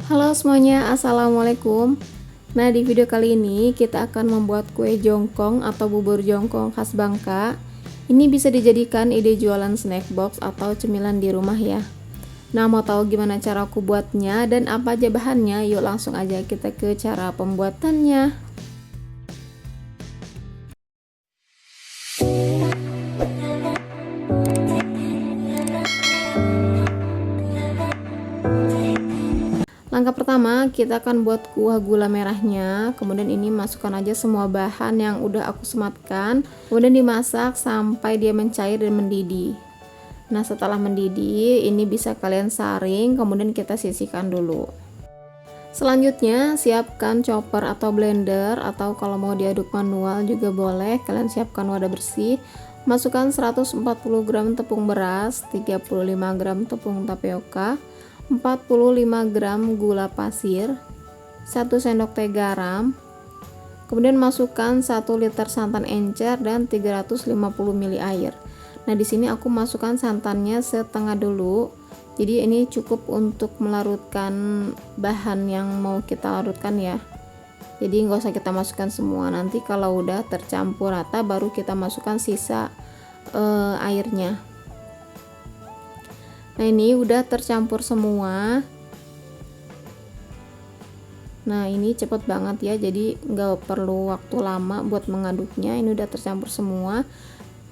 Halo semuanya, assalamualaikum. Nah, di video kali ini kita akan membuat kue jongkong atau bubur jongkong khas Bangka. Ini bisa dijadikan ide jualan snack box atau cemilan di rumah ya. Nah, mau tahu gimana cara aku buatnya dan apa aja bahannya? Yuk langsung aja kita ke cara pembuatannya. Langkah pertama, kita akan buat kuah gula merahnya. Kemudian ini masukkan aja semua bahan yang udah aku sematkan. Kemudian dimasak sampai dia mencair dan mendidih. Nah, setelah mendidih, ini bisa kalian saring, kemudian kita sisihkan dulu. Selanjutnya, siapkan chopper atau blender, atau kalau mau diaduk manual juga boleh. Kalian siapkan wadah bersih. Masukkan 140 gram tepung beras, 35 gram tepung tapioka, 45 gram gula pasir, 1 sendok teh garam. Kemudian masukkan 1 liter santan encer dan 350 ml air. Nah, di sini aku masukkan santannya setengah dulu. Jadi ini cukup untuk melarutkan bahan yang mau kita larutkan ya. Jadi nggak usah kita masukkan semua. Nanti kalau udah tercampur rata baru kita masukkan sisa airnya. Nah, ini udah tercampur semua. Nah, ini cepet banget ya, jadi nggak perlu waktu lama buat mengaduknya. Ini udah tercampur semua.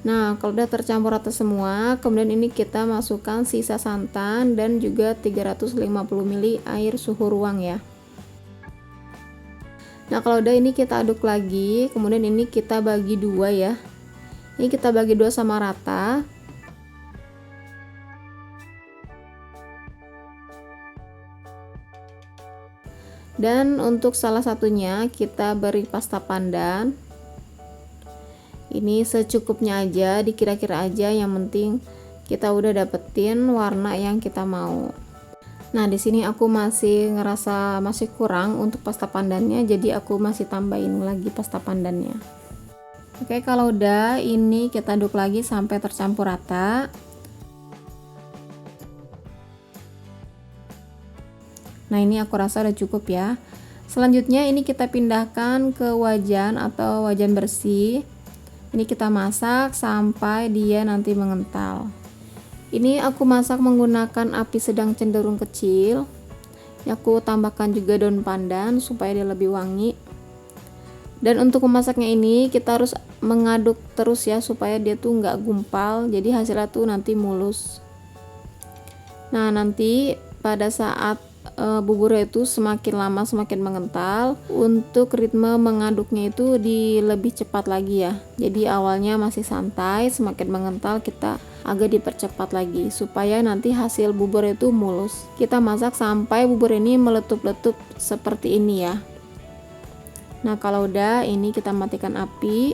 Nah, kalau udah tercampur rata semua, kemudian ini kita masukkan sisa santan dan juga 350 ml air suhu ruang ya. Nah, kalau udah ini kita aduk lagi, kemudian ini kita bagi dua ya. Ini kita bagi dua sama rata. Dan untuk salah satunya kita beri pasta pandan. Ini secukupnya aja, dikira-kira aja, yang penting kita udah dapetin warna yang kita mau. Nah, di sini aku masih ngerasa masih kurang untuk pasta pandannya, jadi aku masih tambahin lagi pasta pandannya. Oke, kalau udah ini kita aduk lagi sampai tercampur rata. Nah, ini aku rasa udah cukup ya. Selanjutnya ini kita pindahkan ke wajan atau wajan bersih. Ini kita masak sampai dia nanti mengental. Ini aku masak menggunakan api sedang cenderung kecil. Aku tambahkan juga daun pandan supaya dia lebih wangi. Dan untuk memasaknya ini kita harus mengaduk terus ya, supaya dia tuh nggak gumpal, jadi hasilnya tuh nanti mulus. Nah, nanti pada saat buburnya itu semakin lama semakin mengental, untuk ritme mengaduknya itu lebih cepat lagi ya. Jadi awalnya masih santai, semakin mengental kita agak dipercepat lagi supaya nanti hasil bubur itu mulus. Kita masak sampai bubur ini meletup-letup seperti ini ya. Nah, kalau udah ini kita matikan api.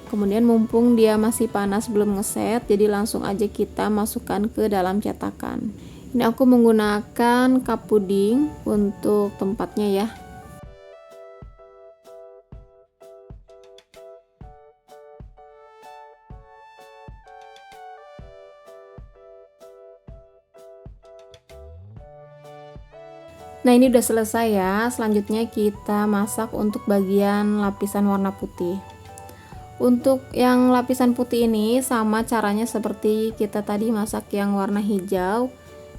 Kemudian mumpung dia masih panas belum ngeset, jadi langsung aja kita masukkan ke dalam cetakan. Ini aku menggunakan cup puding untuk tempatnya ya. Nah, ini udah selesai ya. Selanjutnya kita masak untuk bagian lapisan warna putih. Untuk yang lapisan putih ini sama caranya seperti kita tadi masak yang warna hijau.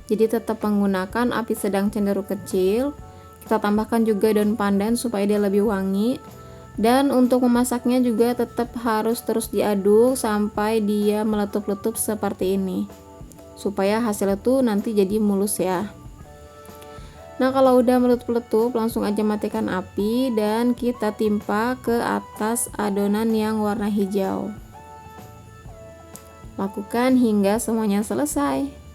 Jadi tetap menggunakan api sedang cenderung kecil. Kita tambahkan juga daun pandan supaya dia lebih wangi. Dan untuk memasaknya juga tetap harus terus diaduk sampai dia meletup-letup seperti ini. Supaya hasilnya tuh nanti jadi mulus ya. Nah, kalau udah meletup-letup langsung aja matikan api dan kita timpa ke atas adonan yang warna hijau. Lakukan hingga semuanya selesai.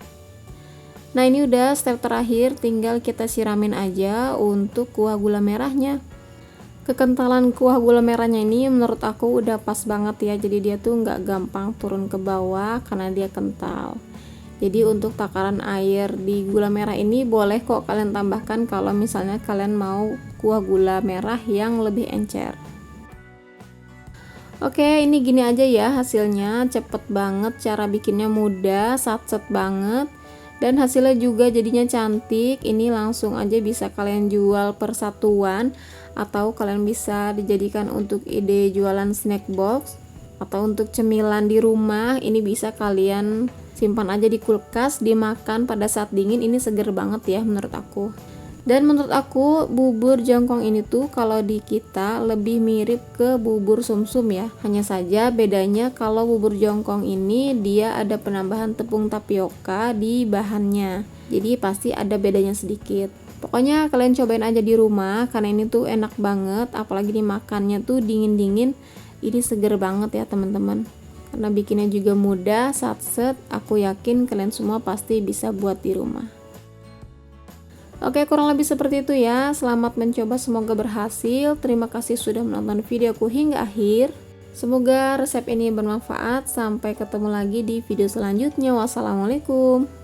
Nah, ini udah step terakhir, tinggal kita siramin aja untuk kuah gula merahnya. Kekentalan kuah gula merahnya ini menurut aku udah pas banget ya, jadi dia tuh nggak gampang turun ke bawah karena dia kental. Jadi untuk takaran air di gula merah ini boleh kok kalian tambahkan kalau misalnya kalian mau kuah gula merah yang lebih encer. Oke, ini gini aja ya hasilnya, cepet banget, cara bikinnya mudah, satset banget. Dan hasilnya juga jadinya cantik. Ini langsung aja bisa kalian jual per satuan, atau kalian bisa dijadikan untuk ide jualan snack box atau untuk cemilan di rumah. Ini bisa kalian simpan aja di kulkas, dimakan pada saat dingin. Ini seger banget ya menurut aku. Dan menurut aku bubur jongkong ini tuh kalau di kita lebih mirip ke bubur sumsum ya. Hanya saja bedanya kalau bubur jongkong ini dia ada penambahan tepung tapioka di bahannya. Jadi pasti ada bedanya sedikit. Pokoknya kalian cobain aja di rumah karena ini tuh enak banget, apalagi dimakannya tuh dingin-dingin. Ini seger banget ya teman-teman. Karena bikinnya juga mudah, satset. Aku yakin kalian semua pasti bisa buat di rumah. Oke, kurang lebih seperti itu ya. Selamat mencoba, semoga berhasil. Terima kasih sudah menonton videoku hingga akhir. Semoga resep ini bermanfaat. Sampai ketemu lagi di video selanjutnya. Wassalamualaikum.